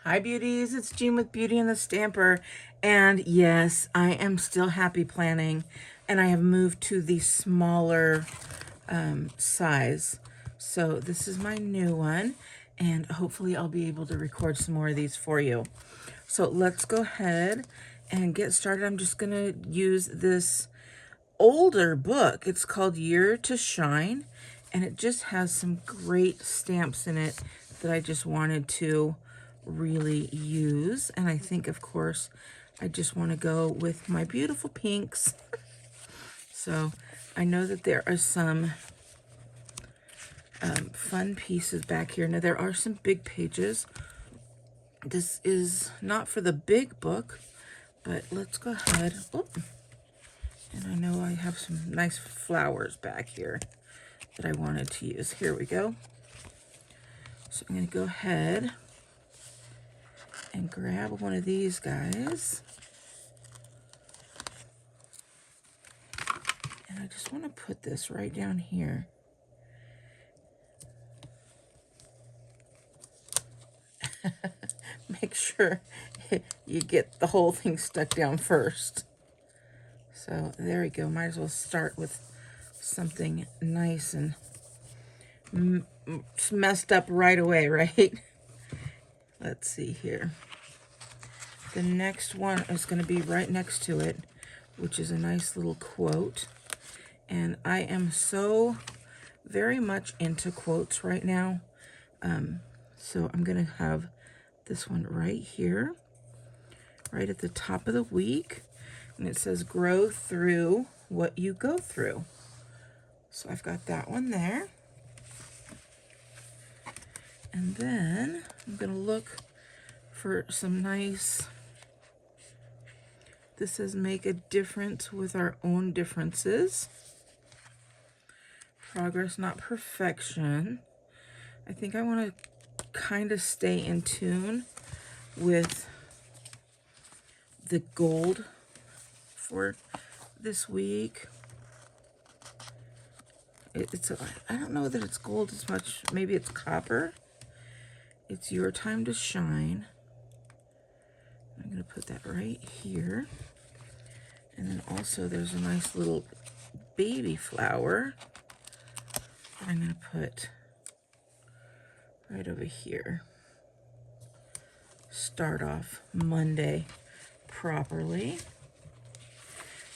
Hi beauties, it's Jean with Beauty and the Stamper, and yes, I am still happy planning, and I have moved to the smaller size. So this is my new one, and hopefully I'll be able to record some more of these for you. So let's go ahead and get started. I'm just gonna use this older book. It's called Year to Shine, and it just has some great stamps in it that I just wanted to really use. And I think, of course, I just want to go with my beautiful pinks. So I know that there are some fun pieces back here. Now there are some big pages. This is not for the big book, but let's go ahead. Oop. And I know I have some nice flowers back here that I wanted to use. Here we go. So I'm going to go ahead and grab one of these guys. And I just want to put this right down here. Make sure you get the whole thing stuck down first. So there we go. Might as well start with something nice and messed up right away, right? Let's see here. The next one is going to be right next to it, which is a nice little quote. And I am so very much into quotes right now. So I'm going to have this one right here, right at the top of the week. And it says, grow through what you go through. So I've got that one there. And then I'm going to look for some nice, this says, make a difference with our own differences. Progress, not perfection. I think I want to kind of stay in tune with the gold for this week. I don't know that it's gold as much. Maybe it's copper. It's your time to shine. I'm going to put that right here. And then also there's a nice little baby flower that I'm going to put right over here. Start off Monday properly.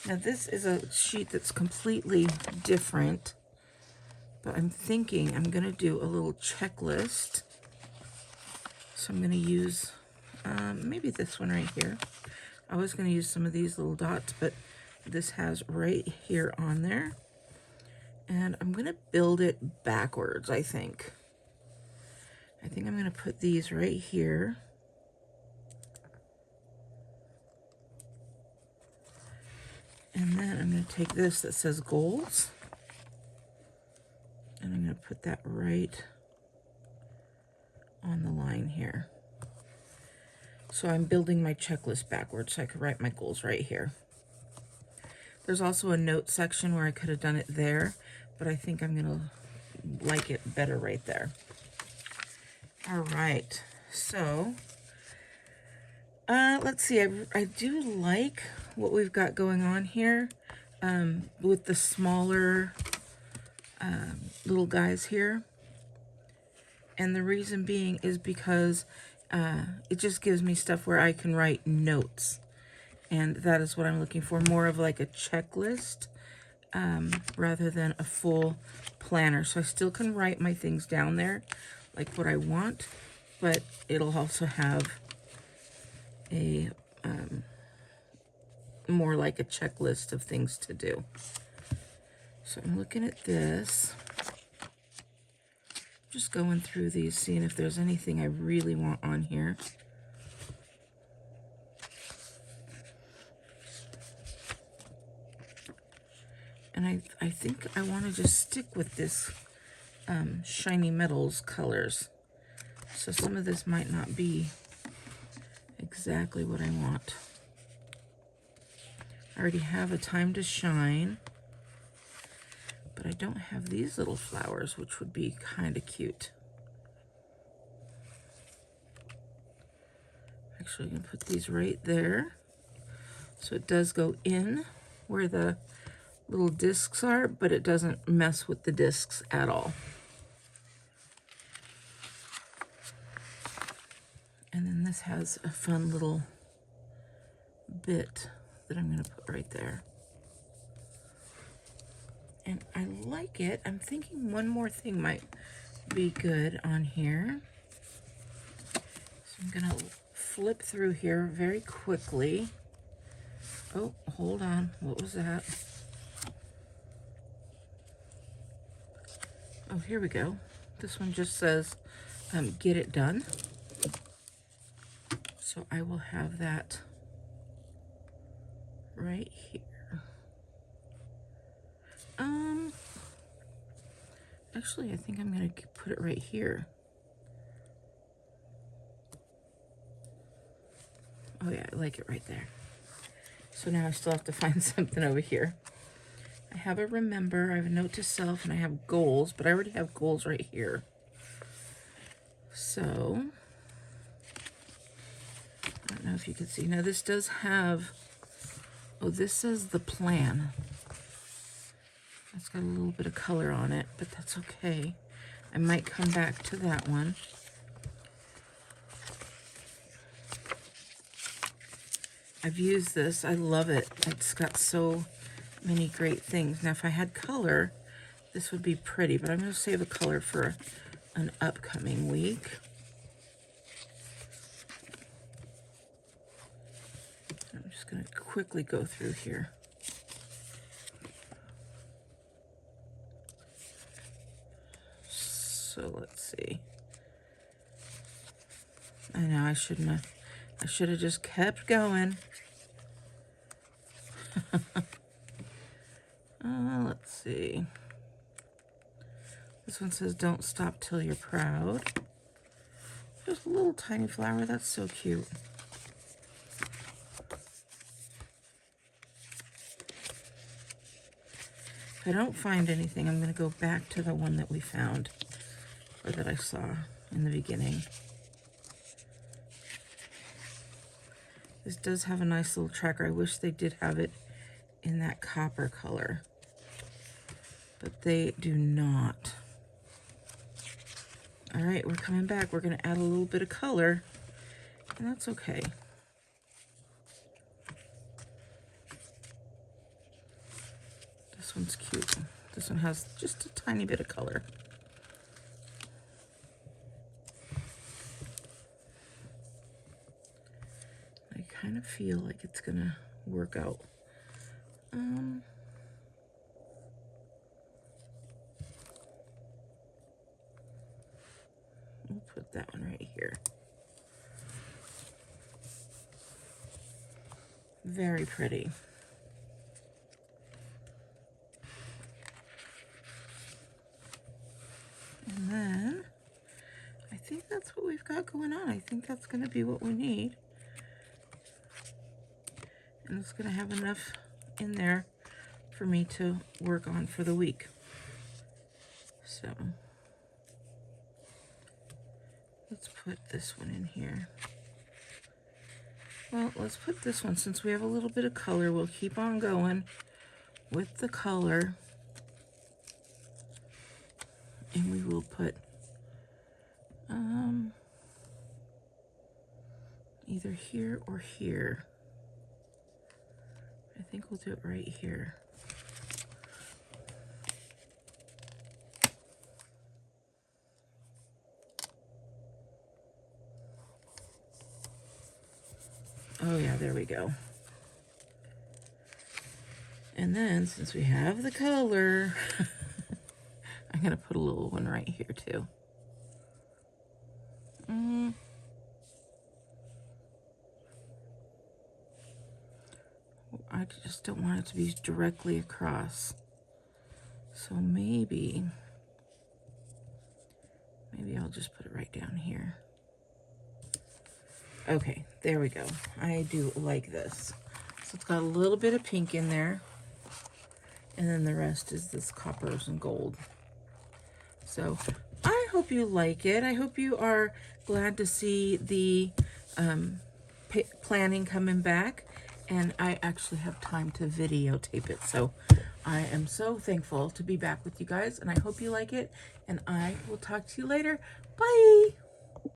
Now this is a sheet that's completely different, but I'm thinking I'm going to do a little checklist. So I'm going to use maybe this one right here. I was going to use some of these little dots, but this has right here on there. And I'm going to build it backwards, I think. I think I'm going to put these right here. And then I'm going to take this that says goals. And I'm going to put that right on the line here. So I'm building my checklist backwards so I could write my goals right here. There's also a note section where I could have done it there, but I think I'm going to like it better right there. All right, so let's see. I do like what we've got going on here with the smaller little guys here. And the reason being is because it just gives me stuff where I can write notes. And that is what I'm looking for, more of like a checklist rather than a full planner. So I still can write my things down there, like what I want, but it'll also have a more like a checklist of things to do. So I'm looking at this, just going through these, seeing if there's anything I really want on here. And I think I want to just stick with this shiny metals colors. So some of this might not be exactly what I want. I already have a time to shine, but I don't have these little flowers, which would be kind of cute. Actually, I'm going to put these right there. So it does go in where the little discs are, but it doesn't mess with the discs at all. And then this has a fun little bit that I'm going to put right there. And I like it. I'm thinking one more thing might be good on here. So I'm going to flip through here very quickly. Oh, hold on. What was that? Oh, here we go. This one just says, get it done. So I will have that right here. Actually, I think I'm going to put it right here. Oh yeah, I like it right there. So now I still have to find something over here. I have a remember, I have a note to self, and I have goals, but I already have goals right here. So, I don't know if you can see. Now this does have, oh, this says the plan. It's got a little bit of color on it, but that's okay. I might come back to that one. I've used this. I love it. It's got so many great things. Now, if I had color, this would be pretty, but I'm going to save a color for an upcoming week. I'm just going to quickly go through here. So let's see. I know I shouldn't have. I should have just kept going. Let's see. This one says, don't stop till you're proud. There's a little tiny flower. That's so cute. If I don't find anything, I'm going to go back to the one that we found, or that I saw in the beginning. This does have a nice little tracker. I wish they did have it in that copper color, but they do not. All right, we're coming back. We're going to add a little bit of color, and that's okay. This one's cute. This one has just a tiny bit of color. I kind of feel like it's going to work out. We'll put that one right here. Very pretty. And then I think that's what we've got going on. I think that's going to be what we need. And it's going to have enough in there for me to work on for the week. So let's put this one in here. Well, let's put this one, since we have a little bit of color, we'll keep on going with the color. And we will put either here or here. I think we'll do it right here. Oh yeah, there we go. And then, since we have the color, I'm going to put a little one right here too. I just don't want it to be directly across. So maybe I'll just put it right down here. Okay, there we go. I do like this. So it's got a little bit of pink in there. And then the rest is this coppers and gold. So I hope you like it. I hope you are glad to see the planning coming back, and I actually have time to videotape it. So I am so thankful to be back with you guys, and I hope you like it, and I will talk to you later. Bye!